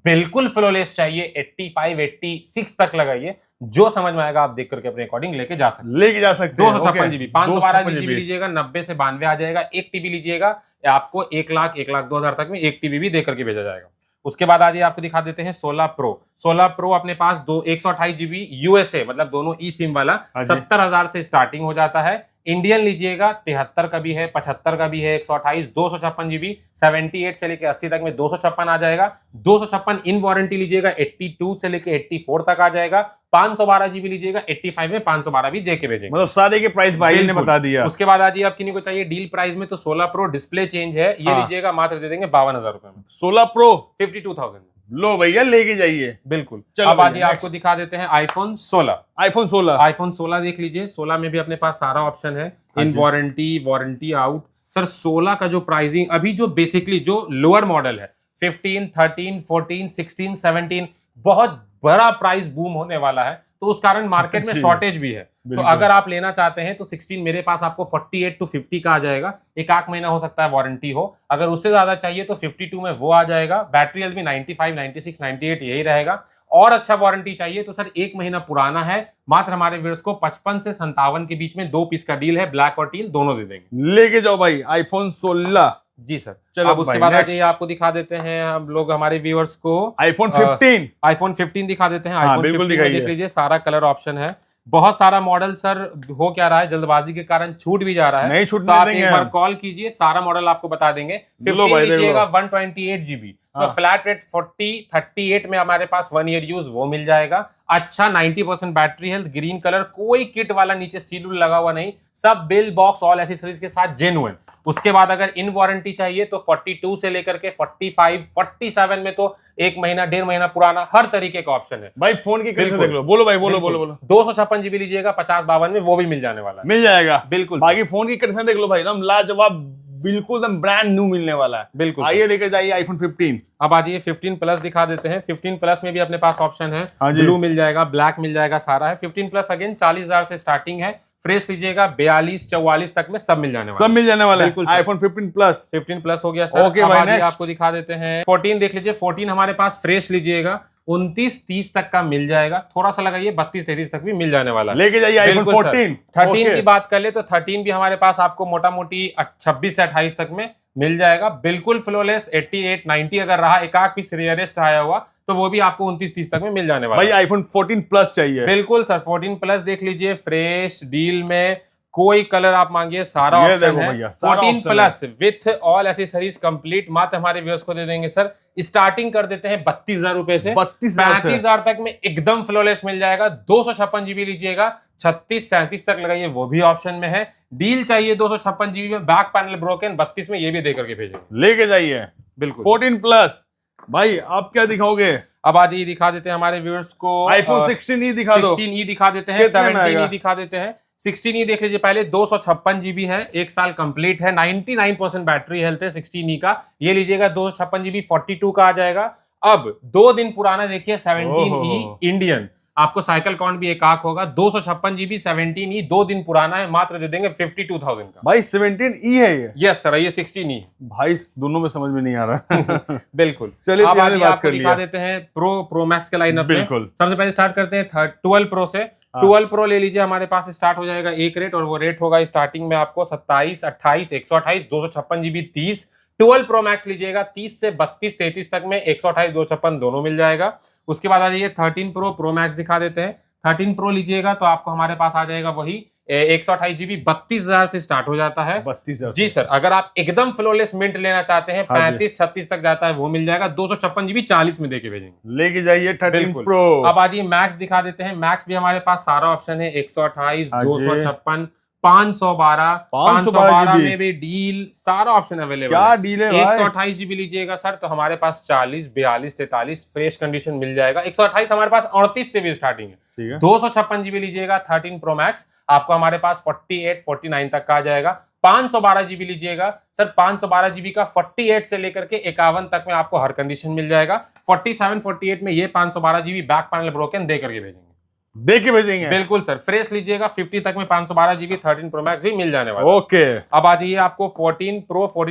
बिल्कुल फ्लोलेस चाहिए 85-86 तक लगाइए, जो समझ में आएगा आप देख करके अपने अकॉर्डिंग लेके जा सकते हैं। लेके जा सकते हैं। 256 जीबी, 512 256 जीबी लीजिएगा, 90 से 92 आ जाएगा। 1 टीबी लीजिएगा, आपको 1,02,000 तक में 1 टीबी भी दे करके भेजा जाएगा। उसके बाद आज ये आपको दिखा देते हैं 16 प्रो। 16 प्रो अपने पास 128 जीबी यूएसए, मतलब दोनों ई सिम वाला, हाँ जी। 70,000 से स्टार्टिंग हो जाता है, इंडियन लीजिएगा 73 का भी है, 75 का भी है, 128, 256 जीबी, 78 से लेके 80 तक में 256 आ जाएगा। 256 इन वारंटी लीजिएगा 82 से लेके 84 तक आ जाएगा। 512 जीबी लीजिएगा 85 में 512 भी दे के भेजेंगे। मतलब सारे के प्राइस भाई ने बता दिया। उसके बाद आज आप किन्हीं को चाहिए डील प्राइस में तो 16 प्रो डिस्प्ले चेंज है, ये लीजिएगा मात्र दे देंगे 52,000 रुपए में। 16 प्रो 52,000 में। लो भैया लेके जाइए। बिल्कुल। चलो अब आज आपको दिखा देते हैं आईफोन 16। आईफोन 16 आईफोन 16 देख लीजिए। 16 में भी अपने पास सारा ऑप्शन है, इन वारंटी आउट। सर 16 का जो प्राइसिंग अभी जो बेसिकली जो लोअर मॉडल है 15, 13, 14, 16, 17 बहुत बड़ा प्राइस बूम होने वाला है, तो उस कारण मार्केट में शॉर्टेज भी है। तो अगर आप लेना चाहते हैं तो 16 मेरे पास आपको 48 to 50 का आ जाएगा। एक आध महीना हो सकता है वारंटी हो, अगर उससे ज्यादा चाहिए तो 52 में वो आ जाएगा। बैटरी हेल्थ भी 95, 96, 98 यही रहेगा। और अच्छा वारंटी चाहिए तो सर 1 महीना पुराना है, मात्र हमारे व्यूअर्स को 55 से 57 के बीच में 2 पीस का डील है, ब्लैक और टील दोनों दे देंगे। लेके जाओ भाई आईफोन 16। जी सर। चलो अब उसके बाद आइए आपको दिखा देते हैं हम लोग हमारे व्यूअर्स को आईफोन 15। आईफोन 15 दिखा देते हैं। आईफोन 15 में देख लीजिए सारा कलर ऑप्शन है, बहुत सारा मॉडल। सर हो क्या रहा है, जल्दबाजी के कारण छूट भी जा रहा है, नहीं छूट तो आप एक बार कॉल कीजिए, सारा मॉडल आपको बता देंगे। 15 लीजिएगा 128 जीबी, तो फ्लैट रेट 38 में हमारे पास 1 ईयर यूज वो मिल जाएगा। अच्छा 90% बैटरी हेल्थ, ग्रीन कलर, कोई किट वाला नीचे सील लगा हुआ नहीं, सब बिल बॉक्स ऑल एसेसरीज के साथ जेन्युइन। उसके बाद अगर इन वारंटी चाहिए तो 42 से लेकर के 45, 47 में तो 1 महीना 1.5 महीना पुराना हर तरीके का ऑप्शन है भाई। फोन की कंडीशन देख लो। बोलो भाई, बोलो। 256 जीबी लीजिएगा 50-52 में वो भी मिल जाने वाला है, मिल जाएगा बिल्कुल। बाकी फोन की कंडीशन देख लो भाई, एकदम लाजवाब, बिल्कुल एकदम ब्रांड न्यू मिलने वाला है। बिल्कुल। आइए लेकर जाइए आईफोन 15। अब आइए 15 प्लस दिखा देते हैं। 15 प्लस में भी अपने पास ऑप्शन है, हाँ ब्लू मिल जाएगा, ब्लैक मिल जाएगा, सारा है। 15 प्लस अगेन 40,000 से स्टार्टिंग है, फ्रेश लीजिएगा 42, 44 तक में सब मिल जाने वाला है। सब मिल जाने वाला है। बिल्कुल आईफोन 15 प्लस। 15 प्लस हो गया सर। ओके भाई, आपको दिखा देते हैं 14 देख लीजिए। 14 हमारे पास फ्रेश लीजिएगा 29-30 तक का मिल जाएगा, थोड़ा सा लगाइए 32-33 तक भी मिल जाने वाला है। लेके जाइए आईफोन 14। 13 की बात कर ले तो 13 भी हमारे पास आपको मोटा मोटी 26 से 28 तक में मिल जाएगा, बिल्कुल फ्लोलेस। 88, 90 अगर रहा, एक आध पीस रेयरेस्ट आया हुआ तो वो भी आपको 29-30 तक में मिल जाने वाला भाई। आईफोन 14 प्लस चाहिए? बिल्कुल सर। 14 प्लस देख लीजिए, फ्रेश डील में कोई कलर आप मांगिए, सारा ऑप्शन है। 14 plus with all accessories complete मात्र हमारे व्यूअर्स को दे देंगे सर। स्टार्टिंग कर देते हैं 32,000 रुपए से, 35,000 तक में एकदम फ्लोलेस मिल जाएगा। 256 जीबी लीजिएगा 36-37 तक लगाइए, वो भी ऑप्शन में है। डील चाहिए 256 जीबी में, बैक पैनल ब्रोकन 32 में, ये भी देकर के भेजेंगे। लेके जाइए बिल्कुल 14 प्लस। भाई आप क्या दिखाओगे? अब आज ये दिखा देते हैं हमारे व्यूअर्स को आईफोन 16e दिखा दो। 16e दिखा देते हैं, 17e दिखा देते हैं। 16e देख लीजिए पहले, 256 जीबी है, 1 साल कंप्लीट है, 99% बैटरी हेल्थ है 16e का। ये लीजिएगा 256 जीबी 42 का आ जाएगा। अब 2 दिन पुराना देखिए 17e इंडियन, आपको साइकिल काउंट भी एक आंख होगा। 256 जीबी 17e 2 दिन पुराना है, मात्र दे देंगे 52,000 का। भाई 17e है ये? यस सर, ये 16e। भाई दोनों में समझ में नहीं आ रहा। बिल्कुल। चलिए अब आगे आपको दिखा देते हैं प्रो मैक्स के लाइनअप में। सबसे पहले स्टार्ट करते हैं 12 प्रो से। 12 प्रो ले लीजिए, हमारे पास स्टार्ट हो जाएगा एक रेट, और वो रेट होगा स्टार्टिंग में आपको 27, 28, 128, 256 जीबी 30। 12 प्रो मैक्स लीजिएगा 30 से 32, 33 तक में 128, 256 दोनों मिल जाएगा। उसके बाद आ जाइए 13 प्रो मैक्स दिखा देते हैं। 13 प्रो लीजिएगा तो आपको हमारे पास आ जाएगा वही 128 जीबी 32,000 से स्टार्ट हो जाता है। 32,000 जी सर। अगर आप एकदम फ्लोलेस मिंट लेना चाहते हैं 35-36 तक जाता है, वो मिल जाएगा। 256 जीबी 40 में देके भेजेंगे। लेके जाइए 13 प्रो। अब आज ये मैक्स दिखा देते हैं। मैक्स भी हमारे पास सारा ऑप्शन है, 128, 256, 512 में भी डील, सारा ऑप्शन अवेलेबल है। क्या डील है भाई? 128 जीबी लीजिएगा सर तो हमारे पास 40, 42, 43 फ्रेश कंडीशन मिल जाएगा। 128 हमारे पास 38 से भी स्टार्टिंग है। 256 जीबी लीजिएगा 13 प्रो मैक्स, आपको हमारे पास 48, 49 तक का आ जाएगा। 512 जीबी लीजिएगा सर, 512 जीबी का 48 से लेकर के 51 तक में आपको हर कंडीशन मिल जाएगा। 47, 48 में ये 512 जीबी बैक पैनल ब्रोकन दे करके भेजेंगे। देके भेजेंगे बिल्कुल सर। फ्रेश लीजिएगा 50 तक में 512 जीबी 13 प्रो मैक्स भी मिल जाने वाला है। ओके। अब आ जाइए आपको 14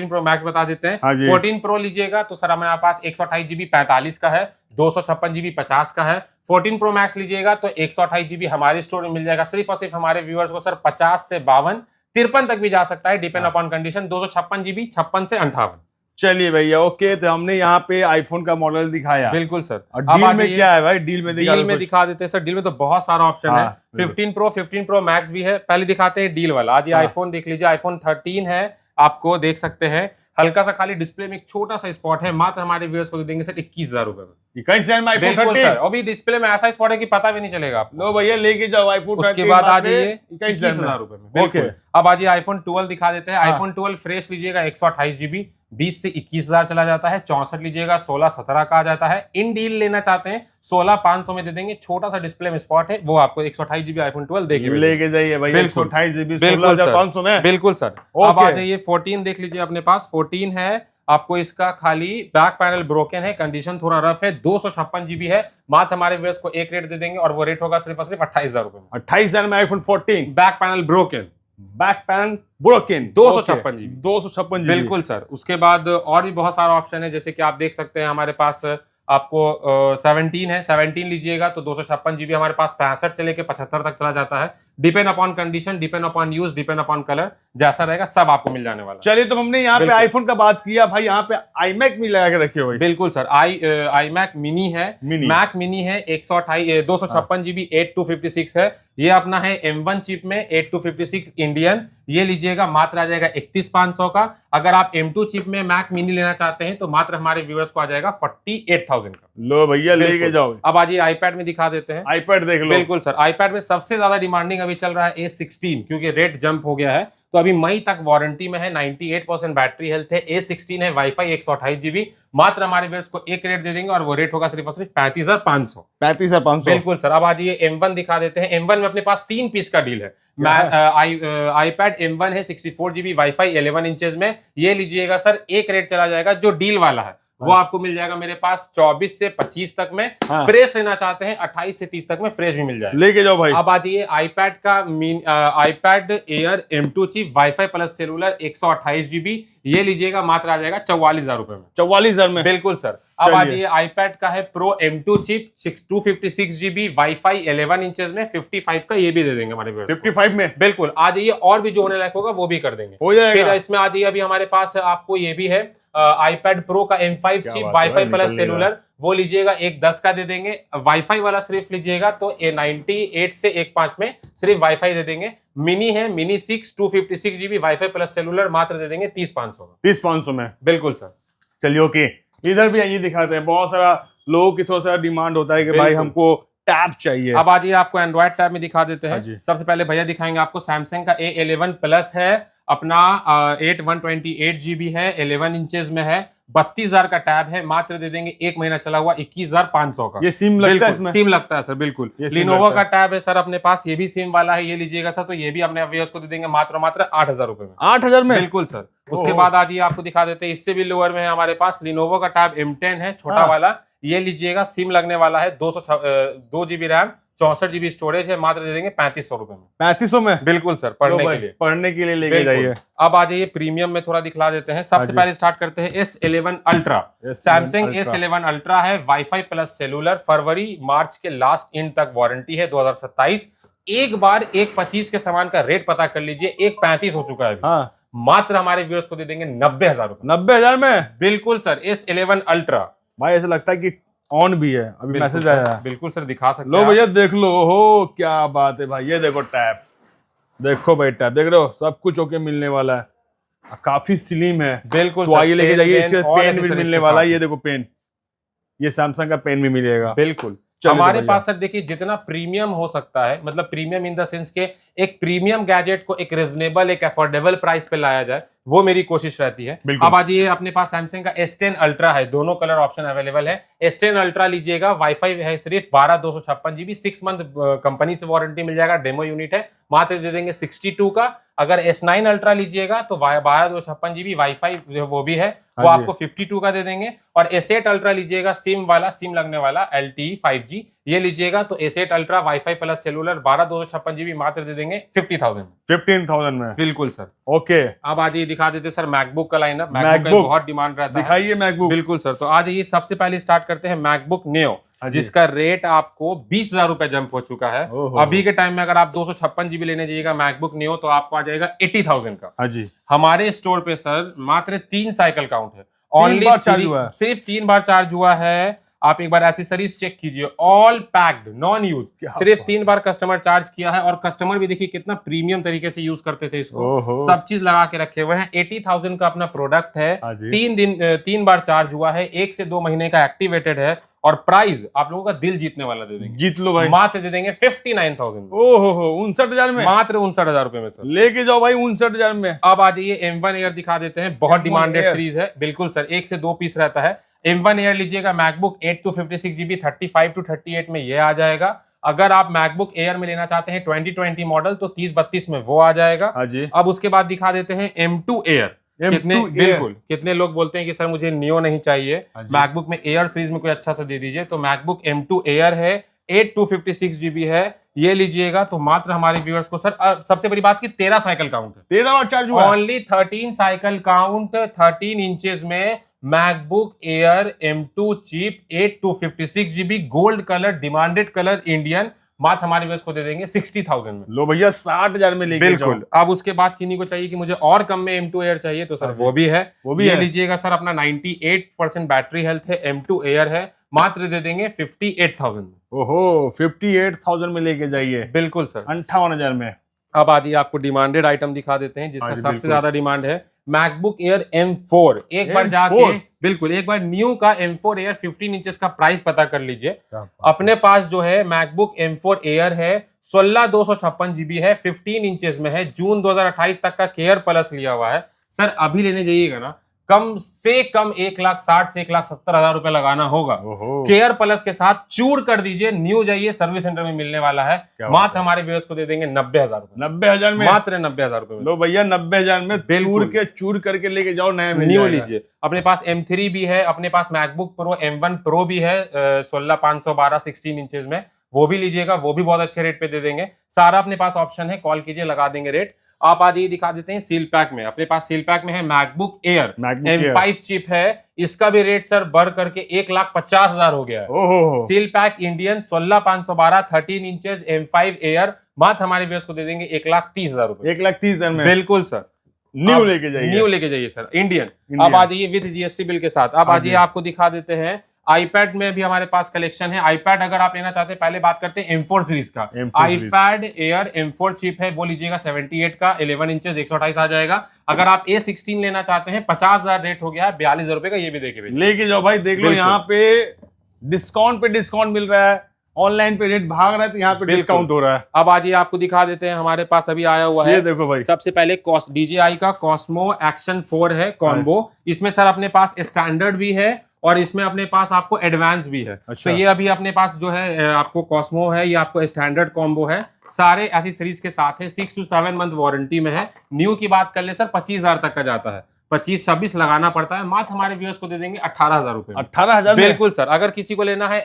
प्रो मैक्स बता देते हैं। 14 प्रो लीजिएगा तो सर हमारे पास 128 जीबी 45 का है, 256 जीबी 50 का है। 14 प्रो मैक्स लीजिएगा तो 128 जीबी हमारे स्टोर में मिल जाएगा। सिर्फ और सिर्फ हमारे व्यूअर्स को सर 50 से 52, 53 तक भी जा सकता है, डिपेंड अपॉन कंडीशन। 256 जीबी 56 से 58। चलिए भैया, ओके। तो हमने यहाँ पे आईफोन का मॉडल दिखाया, बिल्कुल सर। और अब डील आ में जाइए, क्या है भाई? डील में डील में दिखा देते हैं सर। डील में तो बहुत सारा ऑप्शन है। हाँ, 15 प्रो मैक्स भी है। पहले दिखाते हैं डील वाला। आज ये हाँ। आईफोन देख लीजिए, आईफोन 13 है, आपको देख सकते हैं। हल्का सा खाली डिस्प्ले में एक छोटा सा स्पॉट है, मात्र हमारे व्यूअर्स को देंगे सर 21,000 रुपए में। 21,000 में आईफोन बिल्कुल 13। सर, अभी डिस्प्ले में ऐसा स्पॉट है कि पता भी नहीं चलेगा आपको। लो भैया, लेके जाओ आईफोन 13। उसके बाद आ जाइए 21,000 रुपए में। बिल्कुल। अब आ जाइए आईफोन 12 दिखा देते हैं। हाँ। आईफोन 12 फ्रेश लीजिएगा 128 जीबी, 20 से 21,000 चला जाता है। 64 लीजिएगा 16-17 का आ जाता है। इन डील लेना चाहते हैं 16,500 में दे देंगे। छोटा सा डिस्प्ले में स्पॉट है, वो आपको 128 जीबी आईफोन 12 देके लेके जाइए भाई, 128 जीबी 16,500 में। बिल्कुल सर। अब आ जाइए 14 देख लीजिए अपने पास। 14 है आपको, इसका खाली बैक पैनल ब्रोकन है, कंडीशन थोड़ा रफ है, 256 जीबी है। मात्र हमारे व्यूअर्स को एक रेट दे देंगे और वो रेट होगा सिर्फ और सिर्फ 28,000 रुपए में। 28,000 में iPhone 14, back panel broken, back panel broken, 256 GB. 256 GB, बिल्कुल सर। उसके बाद और भी बहुत सारा ऑप्शन है, जैसे कि आप देख सकते हैं हमारे पास आपको 17 है। 17 लीजिएगा तो 256 जीबी हमारे पास 65 से लेके 75 तक चला जाता है। Depend upon condition, depend upon use, depend upon colour, जैसा रहेगा सब आपको मिल जाने वाला। चलिए, तो हमने यहाँ पे आईफोन का बात किया भाई, यहाँ पे iMac भी लगा के रखे हो भाई। बिल्कुल सर। iMac मिनी है, मैक मिनी है, 256 जीबी 8256 है। ये अपना है M1 चिप में 8256 इंडियन। ये लीजिएगा मात्र आ जाएगा 31,500 का। अगर आप M2 चिप में मैक मिनी लेना चाहते हैं तो मात्र हमारे व्यूअर्स को आ जाएगा 48,000 का। लो भैया, लेके जाओ। अब आज ये आईपैड में दिखा देते हैं। आईपैड देख लो। बिल्कुल सर। आईपैड में सबसे ज्यादा डिमांडिंग अभी चल रहा है A16, क्योंकि रेट जंप हो गया है। तो अभी मई तक वारंटी में है, 98% बैटरी हेल्थ है। A16 है, वाईफाई 128 जीबी। मात्र हमारे व्यूअर्स को एक रेट दे देंगे और वो रेट होगा सिर्फ और सिर्फ 35,500। 35,500। बिल्कुल सर। अब आज ये M1 दिखा देते हैं। M1 में अपने पास 3 पीस का डील है। आईपैड M1 है 64 जीबी, वाईफाई 11 इंचेस में। ये लीजिएगा सर, एक रेट चला जाएगा जो डील वाला है वो आपको मिल जाएगा मेरे पास 24 से 25 तक में। हाँ। फ्रेश लेना चाहते हैं 28 से 30 तक में फ्रेश भी मिल जाएगा। लेके जाओ भाई। अब आ जाइए आईपैड का iPad air M2 chip, wifi plus cellular 128 GB. ये लीजिएगा मात्र आ जाएगा 44,000 रुपए में। 44,000 में। बिल्कुल सर। अब आ जाइए आईपैड का है pro M2 chip 256 GB, wifi 11 inches में 55 का। ये भी दे देंगे हमारे 55 में। बिल्कुल। आ जाइए, और भी जो होने लायक होगा वो भी कर देंगे, हो जाएगा। फिर इसमें आ जाइए अभी हमारे पास आपको ये भी है आईपैड प्रो का M5 chip, wifi plus cellular. वो लीजिएगा 110 का दे देंगे। वाईफाई वाला सिर्फ लीजिएगा तो 98 से 15 में सिर्फ वाईफाई दे देंगे। मिनी है, mini 6 256 GB, wifi plus cellular, मात्र दे देंगे 30,500 में। 30,500 में। बिल्कुल सर। चलिए, ओके। इधर भी आइए, दिखाते हैं। बहुत सारा लोगों की थोड़ा सा डिमांड होता है कि भाई हमको टैब चाहिए। अब आज ये आपको एंड्रॉइड टैब में दिखा देते हैं। जी। सबसे पहले भैया दिखाएंगे आपको सैमसंग का A11 प्लस है अपना, 128 जीबी है, 11 इंचेस में है, 32,000 का टैब है। मात्र दे देंगे, एक महीना चला हुआ, 21,500 का। ये सिम लगता है इसमें? सिम लगता है सर, बिल्कुल। लिनोवो का टैब है सर अपने पास, ये भी सिम वाला है। ये लीजिएगा सर, तो ये भी अपने व्यूअर्स को दे देंगे मात्र 8,000 रुपए में। 8,000 में? बिल्कुल सर। उसके बाद आज ये आपको दिखा देते हैं, इससे भी लोअर में है हमारे पास लिनोवो का टैब M10 है, छोटा वाला। ये लीजिएगा, सिम लगने वाला है, 2 जीबी रैम, 64 जीबी स्टोरेज है। मात्र दे देंगे 3500 रुपए में। 3500 में? बिल्कुल सर, पढ़ने के लिए। पढ़ने के लिए लेके जाइए। अब आ जाइए प्रीमियम में थोड़ा दिखला देते हैं। सबसे पहले स्टार्ट करते हैं S11 ultra. Samsung S11 ultra है, वाईफाई प्लस सेलुलर, फरवरी मार्च के लास्ट एंड तक वारंटी है, 2027। एक बार 125 के सामान का रेट पता कर लीजिए, 135 हो चुका है। हाँ। मात्र हमारे व्यूअर्स को दे देंगे 90,000 रुपए। 90,000 में? बिल्कुल सर। S11 अल्ट्रा भाई ऐसा लगता है कि ऑन भी है, अभी मैसेज आया है। बिल्कुल सर, दिखा सकते लो हैं। भैया देख लो, हो क्या बात है भाई। ये देखो टैब, देखो भाई टैब देख रहे हो, सब कुछ ओके मिलने वाला है, काफी स्लिम है। बिल्कुल। तो आइए लेके जाइए। इसके पेन भी मिलने वाला है, ये देखो पेन, ये सैमसंग का पेन भी मिलेगा। बिल्कुल। हमारे पास सर देखिए, जितना प्रीमियम हो सकता है, मतलब प्रीमियम इन द सेंस के एक प्रीमियम गैजेट को एक रिजनेबल, एक अफोर्डेबल प्राइस पे लाया जाए, वो मेरी कोशिश रहती है। अब आज ये अपने पास सैमसंग का S10 अल्ट्रा है, दोनों कलर ऑप्शन अवेलेबल है। S10 अल्ट्रा लीजिएगा, वाईफाई है सिर्फ 12/256 जीबी, 6 मंथ कंपनी से वारंटी मिल जाएगा, डेमो यूनिट है, मात्र दे देंगे 62 का। अगर S9 अल्ट्रा लीजिएगा तो 12/256 जीबी, वाईफाई वो भी है, वो आपको 52 का दे देंगे। और S8 अल्ट्रा लीजिएगा, सिम वाला, सिम लगने वाला, LTE 5G, ये लीजिएगा तो S8 ultra, wifi plus cellular, 12/256 GB, मात्र दे देंगे 15,000 में। बिल्कुल सर। ओके। अब आज ये दिखा देते सर मैकबुक का लाइनअप। मैकबुक का बहुत डिमांड रहता है, दिखाइए मैकबुक। बिल्कुल सर। तो आज ये सबसे पहले स्टार्ट करते हैं मैकबुक नियो, जिसका रेट आपको 20,000 रुपए जंप हो चुका है। अभी के टाइम में अगर आप 256 जीबी लेने जाइएगा मैकबुक नियो तो आपको आ जाएगा 80,000 का। जी। हमारे स्टोर पे सर मात्र 3 साइकिल काउंट है ओनली चार्ज हुआ है, सिर्फ 3 बार चार्ज हुआ है। आप एक बार एसेसरीज चेक कीजिए, ऑल पैक्ड, नॉन यूज, सिर्फ 3 बार कस्टमर चार्ज किया है। और कस्टमर भी देखिए कितना प्रीमियम तरीके से यूज करते थे इसको, सब चीज लगा के रखे हुए हैं। 80,000 का अपना प्रोडक्ट है, 3 बार चार्ज हुआ है, 1 से 2 महीने का एक्टिवेटेड है। और प्राइस आप लोगों का दिल जीतने वाला दे देंगे, जीत लो भाई, मात्र दे देंगे 59,000। ओहो 59,000 में, मात्र 59,000 रुपए में सर लेके जाओ भाई 59,000 में। अब आ जाइए M1 Air दिखा देते हैं, बहुत डिमांडेड सीरीज है। बिल्कुल सर, 1 से 2 पीस रहता है। M1 Air लीजिएगा, मैकबुक 8 to 56 GB 35 to 38 में ये आ जाएगा। अगर आप मैकबुक एयर में लेना चाहते हैं 2020 मॉडल तो 30-32 में वो आ जाएगा। अब उसके बाद दिखा देते हैं M2 Air। बिल्कुल, कितने लोग बोलते हैं कि सर मुझे नियो नहीं चाहिए, मैकबुक में एयर सीरीज में कोई अच्छा सा दे दीजिए, तो मैकबुक M2 Air है, 8 to 56 GB है, ये लीजिएगा। तो मात्र हमारे व्यूअर्स को सर सबसे बड़ी बात की 13 साइकिल काउंट है, 13 बार चार्ज हुआ, ओनली 13 साइकिल काउंट, 13 इंचेस में MacBook Air M2 chip 8 to 56 GB gold colour, demanded colour Indian, मात्र हमारे व्यूअर्स को दे देंगे 60,000 में। लो भैया 60,000 में लेके जाओ। बिल्कुल। अब उसके बाद किन्हीं को चाहिए कि मुझे और कम में M2 Air चाहिए तो सर वो भी है, वो भी लीजिएगा सर। अपना 98% बैटरी हेल्थ है, M2 Air है, मात्र दे देंगे 58,000 में। ओहो 58,000 में लेके जाइए। बिल्कुल सर, 58,000 में। अब आइए आपको डिमांडेड आइटम दिखा देते हैं जिसका सबसे ज्यादा डिमांड है, मैकबुक एयर M4। एक बार जाके बिल्कुल एक बार न्यू का M4 Air 15 इंचेस का प्राइस पता कर लीजिए। अपने पास जो है मैकबुक M4 Air है, 16,256 GB है, 15 इंचेस में है, जून 2028 तक का केयर प्लस लिया हुआ है। सर अभी लेने जाइएगा ना, कम से कम 1,60,000 से 1,70,000 रुपए लगाना होगा। केयर प्लस के साथ चूर कर दीजिए, न्यू जाइए, सर्विस सेंटर में मिलने वाला है। मात्र हमारे व्यूअर्स को दे देंगे 90,000 रुपए। 90,000 में, मात्र 90,000 रुपए में। लो भैया 90,000 में चूर करके लेके जाओ, नया न्यू लीजिए। अपने पास M3 भी है, अपने पास मैकबुक प्रो M1 Pro भी है 16,512 16 इंचेस में, वो भी लीजिएगा, वो भी बहुत अच्छे रेट पे दे देंगे। सारा अपने पास ऑप्शन है, कॉल कीजिए, लगा देंगे रेट। आप आज ये दिखा देते हैं सील पैक में। अपने पास सील पैक में है मैकबुक एयर M5 चिप है, इसका भी रेट सर बढ़ करके 1,50,000 हो गया है। Seal pack Indian 16,512 13 inches M5 air, मात्र हमारे व्यूअर्स को दे देंगे 1,30,000 रुपए। 1,30,000 में बिल्कुल सर, न्यू लेके जाइए, न्यू लेके जाइए सर, इंडियन। अब आ जाइए विद GST बिल के साथ। अब आ जाइए आपको दिखा देते हैं आईपैड में भी हमारे पास कलेक्शन है। आईपैड अगर आप लेना चाहते हैं, पहले बात करते हैं M4 सीरीज का। आईपैड एयर M4 चिप है, वो लीजिएगा 78 का, 11 इंचेस 128 आ जाएगा। अगर आप A16 लेना चाहते हैं, 50,000 रेट हो गया है, 42,000 रुपए का, ये भी देखिए लेके जाओ भाई। देख लो यहाँ पे डिस्काउंट मिल रहा है, ऑनलाइन पे रेट भाग रहा है तो यहाँ पे डिस्काउंट हो रहा है। अब आज ये आपको दिखा देते हैं, हमारे पास अभी आया हुआ है, ये देखो भाई। सबसे पहले DJI का Cosmo Action 4 है कॉम्बो। इसमें सर अपने पास स्टैंडर्ड भी है और इसमें अपने पास आपको एडवांस भी है। तो ये अभी अपने पास जो है आपको कॉस्मो है, ये आपको स्टैंडर्ड कॉम्बो है, सारे ऐसी सीरीज के साथ है, 6 to 7 मंथ वारंटी में है। न्यू की बात कर ले सर 25,000 तक का जाता है, 25-26 लगाना पड़ता है। मात्र हमारे व्यूअर्स को दे देंगे 18,000 रुपए। 18,000 बिल्कुल सर। अगर किसी को लेना है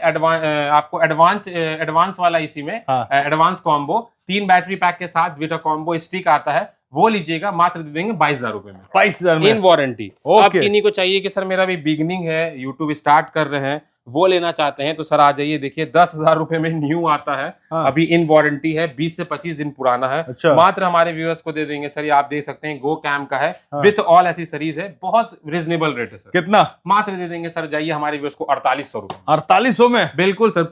आपको एडवांस वाला, इसी में एडवांस कॉम्बो 3 बैटरी पैक के साथ विद कॉम्बो स्टिक आता है, वो लीजिएगा, मात्र दे देंगे 22,000 रुपए में, 22,000 में इन वारंटी। अब किन्हीं को चाहिए कि सर मेरा भी बिगनिंग है, यूट्यूब स्टार्ट कर रहे हैं, वो लेना चाहते हैं, तो सर आ जाइए, देखिए 10,000 रुपए में न्यू आता है। अभी इन वारंटी है, 20 से 25 दिन पुराना है। मात्र हमारे व्यूअर्स को दे देंगे सर, ये आप देख सकते हैं, गो कैम का है, विथ ऑल एसेसरीज है, बहुत रिजनेबल रेट है सर। कितना? मात्र दे देंगे सर, जाइए हमारे व्यूअर्स को 4800 रुपए। 4800 में? बिल्कुल सर,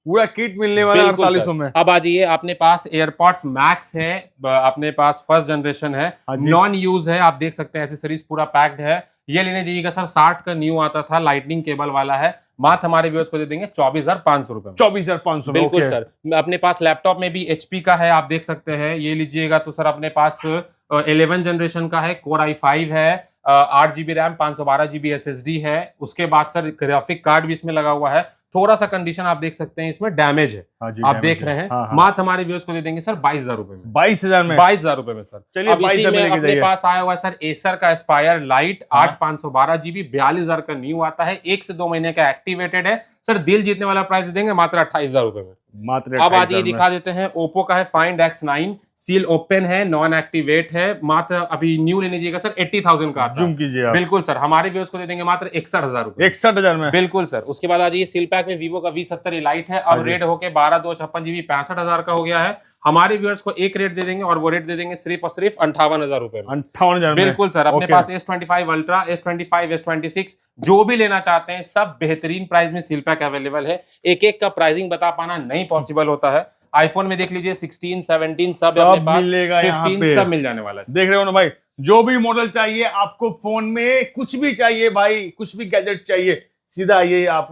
पूरा किट मिलने वाला 4800 में। अब आ जाइए, अपने पास एयरपॉड्स मैक्स है, अपने पास फर्स्ट जनरेशन है, नॉन यूज है, आप देख सकते हैं, एसेसरीज पूरा पैक्ड है। ये लेने जाइएगा सर, 60 का न्यू आता था, लाइटनिंग केबल वाला है, मात्र हमारे व्यूअर्स को दे देंगे 24,500 रुपए। 24,500 बिल्कुल सर। अपने पास लैपटॉप में भी HP का है, आप देख सकते हैं, ये लीजिएगा तो सर अपने पास 11 जनरेशन का है, Core i5 है, 8 GB रैम, 512 GB SSD है। उसके बाद सर ग्राफिक कार्ड भी इसमें लगा हुआ है। थोड़ा सा कंडीशन आप देख सकते हैं, इसमें डैमेज है, आप देख रहे हैं। मात्र हमारे व्यूअर्स को दे देंगे सर 22,000 रुपए में। 22,000 में? 22,000 रुपए में सर। चलिए, अब इसी में अपने पास आया हुआ है सर एसर का एस्पायर लाइट, 8/512 GB, 42,000 का न्यू आता है, 1 से 2 महीने का एक्टिवेटेड है सर। दिल जीतने वाला प्राइस देंगे मात्र 28,000 रुपए में। मात्र अब आज ये दिखा देते हैं, ओप्पो का है फाइंड X9, सील ओपन है, नॉन एक्टिवेट है, मात्र अभी न्यू लेने जाइएगा सर 80,000 का आता है। बिल्कुल सर, हमारे व्यूअर्स को दे देंगे मात्र 61,000 रुपए। 61,000 में? बिल्कुल सर। उसके बाद आज ये सील पैक में वीवो का V70 लाइट है, अब रेड होके 12/256 GB 65,000 का हो गया है। हमारे व्यूअर्स को एक रेट दे देंगे और वो रेट दे देंगे सिर्फ और सिर्फ 58,000 रुपए में। 58,000 बिल्कुल सर, अपने Okay. पास S25 अल्ट्रा, S25, S26 जो भी लेना चाहते हैं सब बेहतरीन प्राइस में सील पैक अवेलेबल है। एक एक का प्राइसिंग बता पाना नहीं पॉसिबल होता है। आईफोन में देख लीजिए 16, 17 सब अपने पास, मिलेगा यहाँ 15 पे। सब मिल जाने वाला है। देख रहे हो ना भाई, जो भी मॉडल चाहिए आपको, फोन में कुछ भी चाहिए भाई, कुछ भी गैजेट चाहिए, सीधा ये आप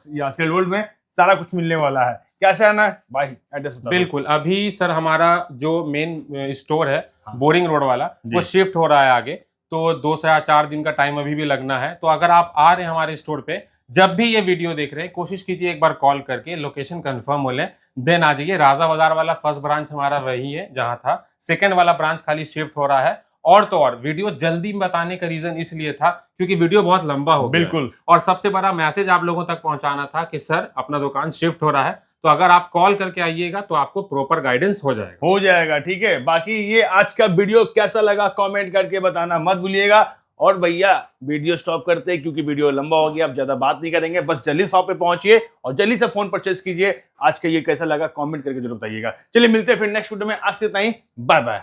यहाँ सेल वर्ल्ड में सारा कुछ मिलने वाला है। कैसे आना है भाई, एड्रेस बता दो। बिल्कुल, अभी सर हमारा जो मेन स्टोर है हाँ। बोरिंग रोड वाला, वो शिफ्ट हो रहा है आगे, तो 2 से 4 दिन का टाइम अभी भी लगना है। तो अगर आप आ रहे हैं हमारे स्टोर पे, जब भी ये वीडियो देख रहे हैं, कोशिश कीजिए एक बार कॉल करके लोकेशन कंफर्म हो लें, देन आ जाइए। राजा बाजार वाला फर्स्ट ब्रांच हमारा वही है जहां था, सेकंड वाला ब्रांच खाली शिफ्ट हो रहा है। और तो और वीडियो जल्दी बताने का रीजन इसलिए था क्योंकि वीडियो बहुत लंबा हो गया। बिल्कुल। और सबसे बड़ा मैसेज आप लोगों तक पहुंचाना था कि सर अपना दुकान शिफ्ट हो रहा है, तो अगर आप कॉल करके आइएगा तो आपको प्रॉपर गाइडेंस हो जाएगा। ठीक है। बाकी ये आज का वीडियो कैसा लगा कमेंट करके बताना मत भूलिएगा। और भैया वीडियो स्टॉप करते हैं क्योंकि वीडियो लंबा हो गया, अब ज्यादा बात नहीं करेंगे, बस जल्दी शॉप पे पहुंचिए और जल्दी से फोन परचेस कीजिए। आज का ये कैसा लगा कमेंट करके जरूर बताइएगा। चलिए मिलते हैं फिर नेक्स्ट वीडियो में, आज के इतना ही, बाय बाय।